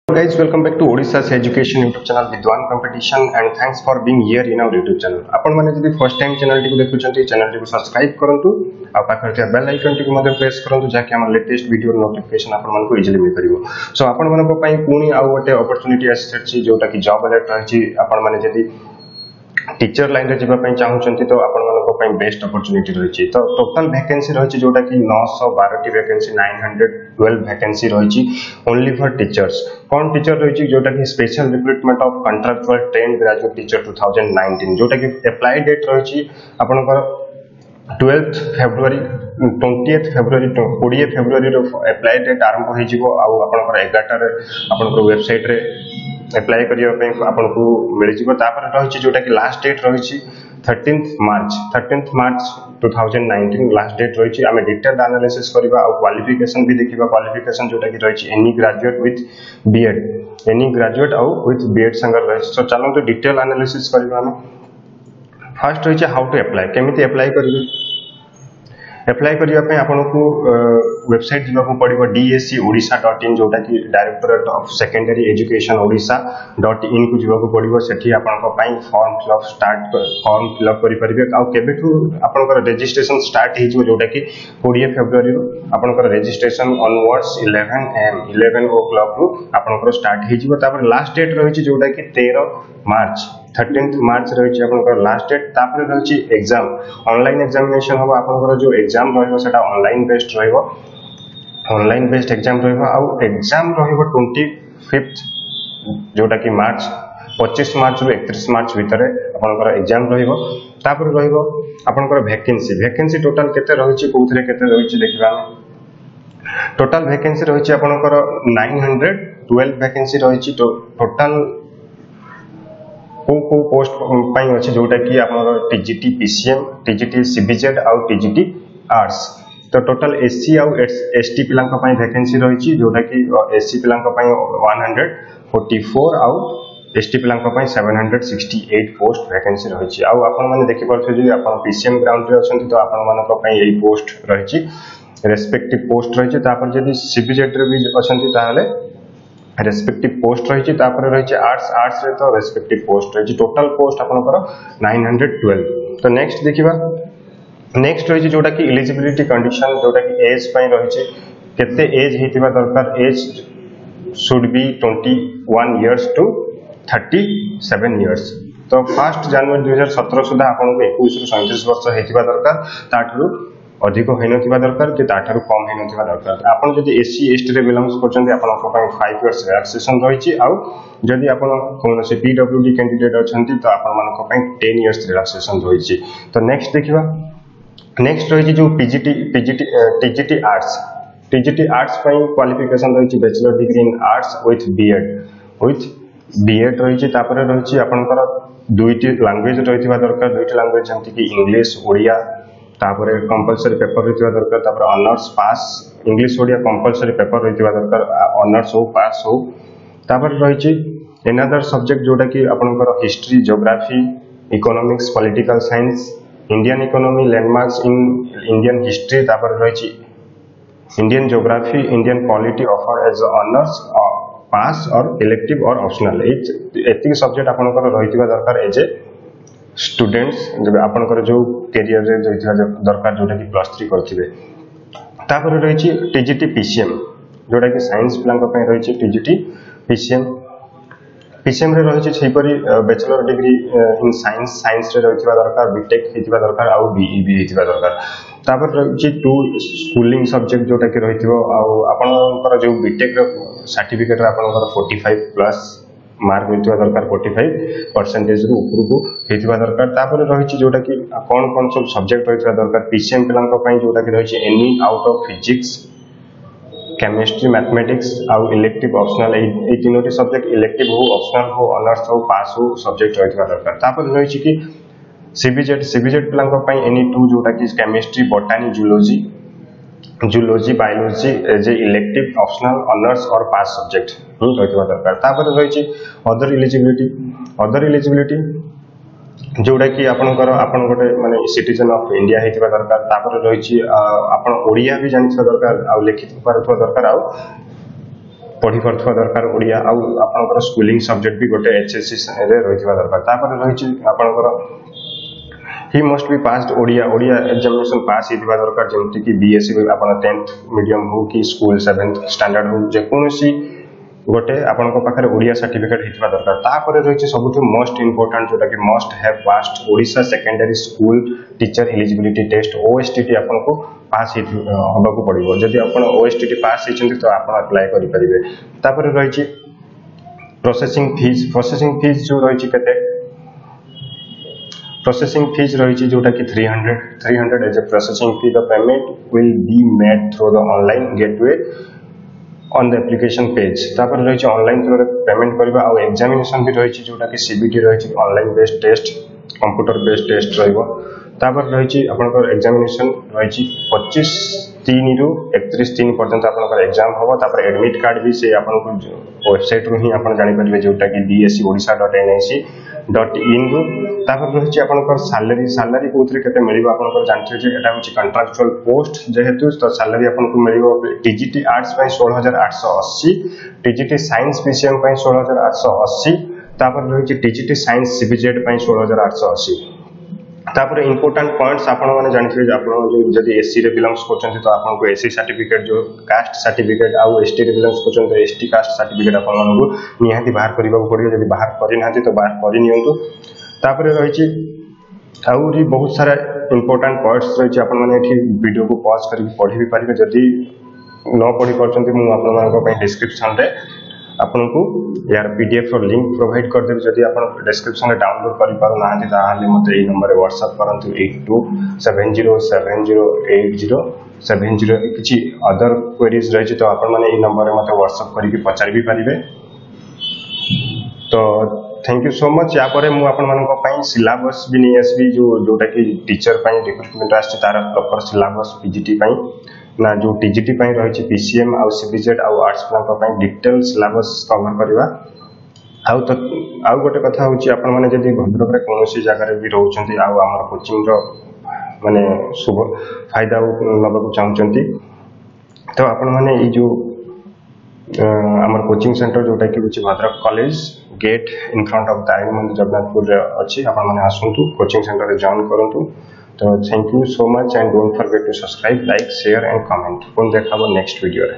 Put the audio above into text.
Guys, welcome back to Odisha's education YouTube channel Vidwan Competition and thanks for being here in our YouTube channel. आपण माने जदि first time channel T को देखुचंती channel T को subscribe करंतु आ पाखर थिया bell icon T को मध्ये press करंतु जाके हमर लेटेस्ट वीडियो नोटिफिकेशन आपण मानको इजीली मिल परिबो। सो आपण मानको पई पुनी आ गोटे अपॉर्चुनिटी आसी जोटा कि जॉब अलर्ट रही आपण माने जदि टीचर लाइन रे जिबा पई चाहउचंती तो आपण मानको पई बेस्ट अपॉर्चुनिटी रही तो टोटल वैकेंसी रही जोटा कि 912 टी वैकेंसी 912 वैकेंसी रही ओनली फॉर टीचर्स। कौन टीचर रही जोटा कि special recruitment of contractual trained graduate teacher 2019 जोटा कि अप्लाई डेट रही आपनकर 12th February 20th February 20 February रो अप्लाई डेट आरंभ होई जिवो आ आपनकर 11 रे आपनकर वेबसाइट रे अप्लाई करियो पे आपनको मिल जिवो तापर रही जोटा कि लास्ट डेट रही 13th March 2019 लास्ट डेट रही आम डिटेल एनालिसिस करबा आ क्वालिफिकेशन भी देखिबा। क्वालिफिकेशन जोटा कि रही any graduate with BEd any graduate आ विथ बीएड संगर रही। सो चलो तो डिटेल एनालिसिस करबा। हम फर्स्ट रही हाउ टू अप्लाई केमिति अप्लाई करिवे। अप्लाई करिया पे आपनको वेबसाइट जिबाको पड़िबो dscodisha.in जोटा कि directorate of secondary education odisha.in को जिबाको पड़िबो। सेठी आपनको पई फॉर्म फिलअप करि परिबे आ केबेठु आपनकर रजिस्ट्रेशन स्टार्ट हे जो जोटा कि 20 फेब्रुआरी रो आपनकर रजिस्ट्रेशन ऑनवर्ड्स 11 am 11 o'clock रो आपनकर स्टार्ट हे जिवो। तापर लास्ट डेट रही जोटा कि 13th March रही आपनकर लास्ट डेट। तापर रही एग्जाम ऑनलाइन एग्जामिनेशन होबा आपनकर जो एग्जाम रहइबो सेटा ऑनलाइन बेस्ड रहइबो ऑनलाइन बेस्ड एग्जाम रहइबो आ एग्जाम रहइबो 25th जोटा कि मार्च 25 मार्च रो 31 मार्च भितरे आपनकर एग्जाम रहइबो। तापर रहइबो आपनकर वैकेंसी टोटल केते रहिछि कोथरे केते रहिछि देखिबा। टोटल वैकेंसी रहिछि आपनकर 912 वैकेंसी रहिछि टोटल को पोस्ट पाई अछि जोटा कि आपनकर टीजीटी पीसीएम टीजीटी सीबीजेड आ टीजीटी आर्ट्स। तो टोटल एससी आ एसटी पिलांक पाई वैकेंसी रहिछि जोटा कि एससी पिलांक पाई 144 आ एसटी पिलांक पाई 768 पोस्ट वैकेंसी रहिछि। आ आपन माने देखि परथि जे आपन पीसीएम ग्राउंड रे अछंती तो आपन मानक पाई एई पोस्ट रहिछि रेस्पेक्टिव पोस्ट रहिछि। तापर जदि सीबीजेड रे भी अछंती ताले रेस्पेक्टिव पोस्ट रही रही आर्ट्स रे तो रेस्पेक्टिव पोस्ट रही टोटल पोस्ट आपनकर 912। तो नेक्स्ट देखिबा। नेक्स्ट रही जोटा कि एलिजिबिलिटी कंडीशन जोटा कि एज पई रही केते एज हेतिबा दरकार। Age should be 21 years to 37 years. तो 1 जनवरी 2017 सुधा आपनको 21 रु 37 वर्ष हेतिबा दरकार ताठरू अधिक होइनथिबा दरकार कि ताठारु कम होइनथिबा दरकार। आपण जदि एससी एसटी रे बिलोंग्स करचंती आपनको पई 5 इयर्स रिलैक्सेशन रहिछि आ जदि आपण कोनोसी पीडब्ल्यूडी कैंडिडेट अछंती तो आपण मानको पई 10 इयर्स रिलैक्सेशन रहिछि। तो नेक्स्ट देखिबा। नेक्स्ट रहिछि जो टीजीटी आर्ट्स पई क्वालिफिकेशन रहिछि bachelor degree in arts with BEd रहिछि। तापर रहिछि आपनकर दुईटी लैंग्वेज रहिथिबा दरकार। दुईटी लैंग्वेज जंती कि इंग्लिश ओडिया तापर कंपलसरी पेपर रहिथिबा दरकार। तापर ऑनर्स पास इंग्लिश ओडिया कंपलसरी पेपर रहिथिबा दरकार ऑनर्स हो पास हो। तापर रहिछि अनदर सब्जेक्ट जोटा कि आपनकर history geography economics political science Indian economy landmarks in Indian history. तापर रहिछि Indian geography Indian polity offer as honours pass और इलेक्टिव और ऑप्शनल एतिक सब्जेक्ट आपनकर रहिथिबा दरकार एज ए स्टूडेंट्स जब आपनकर जो कैरियर रे जइथिबा दरकार जोटा कि +3 करथिबे। तापर रहिछि टीजीटी पीसीएम जोटा कि साइंस पिलांक पय रहिछि टीजीटी पीसीएम रे रहिछि छैपरि बैचलर डिग्री इन साइंस रे रहिथिबा दरकार बीटेक हेतिबा दरकार आ बीईबी हेतिबा दरकार। तापर रहिछि 2 स्कूलिंग सब्जेक्ट जोटा कि रहिथिबो आ आपनकर जो बीटेक रे सर्टिफिकेट रे आपनकर 45 प्लस मार्क होइतिबा दरकार 45% रु ऊपर हेतिबा दरकार। तापर रहिछि जोटा कि कोन सब सब्जेक्ट रहितिबा दरकार पीसीएम पिलांक पई जोटा कि रहिछि any out of physics chemistry mathematics आ इलेक्टिव ऑप्शनल ए तीनोटी सब्जेक्ट इलेक्टिव हो ऑप्शनल हो ऑनर्स हो पास हो सब्जेक्ट रहितिबा दरकार। तापर रहिछि कि सीबीजेड पिलांक पई एनी 2 जोटा कि chemistry botany zoology biology as a elective optional honours और पास सब्जेक्ट रहितिबा दरकार। तापर रहिछि अदर एलिजिबिलिटी जोटा कि आपनकर आपण गोटे माने सिटीजन ऑफ इंडिया हेतिबा दरकार। तापर रहिछि आपण ओडिया भी जानिथिबा दरकार आ लिखित पारथबा दरकार आ पढ़ी पारथुवा दरकार ओडिया आउ आपनकर स्कूलिंग सब्जेक्ट भी गोटे एचएससी रे रहितबा दरकार तापर रहिछि आपनकर he must be passed Odia examination pass हितबा दरकार जेमति कि बीएससी आपन 10th मीडियम हो कि स्कूल 7th स्टैंडर्ड हो जे कोनोसी गोटे आपनक पाखरे ओडिया सर्टिफिकेट हितबा दरकार तापर रहिछि सबुठु मोस्ट इंपोर्टेंट जोटा कि must have passed Odisha secondary school teacher eligibility test OSTT आपनको पास होबाकू पड़िबो जदि आपण ओएसटीटी पास हिचंती तो आपण अप्लाई करि परिबे तापर रहिछि प्रोसेसिंग फीस जो रहिछि केते प्रोसेसिंग फीस रही जोटा कि 300 as a processing fee the payment will be made through the online gateway on the application page तापर रही ऑनलाइन थ्रू पेमेंट करबा आ एग्जामिनेशन भी रही जोटा कि सीबीटी रही online based test computer based test रहिबो तापर रही आपनकर एग्जामिनेशन रही 25/3 रु 31/3 पर्यंत आपनकर एग्जाम होबो तापर एडमिट कार्ड भी से आपनको वेबसाइट रु ही आपन जानि परिबे जोटा कि bscodisha.nic.in रु तापर रही आपनकर सैलरी कोथरे केते मिलिबो आपनकर जानथि जे एटा होछि कॉन्ट्रैक्चुअल पोस्ट जेहेतु तो सैलरी आपनको मिलिबो टीजीटी आर्ट्स पय 16880 टीजीटी साइंस पीसीएम पय 16880 तापर रही टीजीटी साइंस सीबीजेड पय 16880 तापर इंपोर्टेंट पॉइंट्स आपण माने जानथिबे आपण जदि एससी रे बिलोंग्स करछन्ती तो आपनको एससी सर्टिफिकेट जो कास्ट सर्टिफिकेट आ एसटी रे बिलोंग्स करछन्ती तो एसटी कास्ट सर्टिफिकेट आपण मानकु निहाती बाहर करबा पड़ियो जदि बाहर करि नाथि तो बाहर करि नियंतु तापर रहिछि आउरी बहुत सारा इंपोर्टेंट पॉइंट्स रहिछि आपण माने एठी वीडियो को पॉज करि पढि भी परिबे जदि न पढि करछन्ती मु आपण मानक पय डिस्क्रिप्शन रे आपनको यार पीडीएफ रो लिंक प्रोवाइड कर देबे जदि आपण डिस्क्रिप्शन रे डाउनलोड करि पारो नाथि ताहाले मते एई नंबर रे व्हाट्सएप करंतु 8270708070 किछि अदर क्वेरीज रहिछि तो आपण माने एई नंबर रे मते व्हाट्सएप करि पचारि भी परिबे तो थैंक यू सो मच या परे मु आपण मानक पय सिलेबस भी नै आसबी जोटा कि टीचर पय रिक्रूटमेंट आछि तार प्रॉपर सिलेबस पीजीटी पय ना जो टीजीटी पय रहिछि पीसीएम आ सीबीजेड आ आर्ट्स प्लान पय डिटेल सिलेबस कवर करबा आउ गोटे कथा होछि आपण माने जदि भद्रक रे कोनोसी जगह रे भी रहउछन्ती आ हमर कोचिंग रो माने शुभ फायदा लबा को चाहउछन्ती तो आपण माने ई जो हमर कोचिंग सेंटर जोटा कि होछि Bhadrak college gate in front of the आईमंद जगन्नाथपुर रे अछि आपण माने आसंतु कोचिंग सेंटर रे जॉइन करंतु तो thank you so much and don't forget to subscribe like share and comment पुन देखाबो नेक्स्ट वीडियो रे।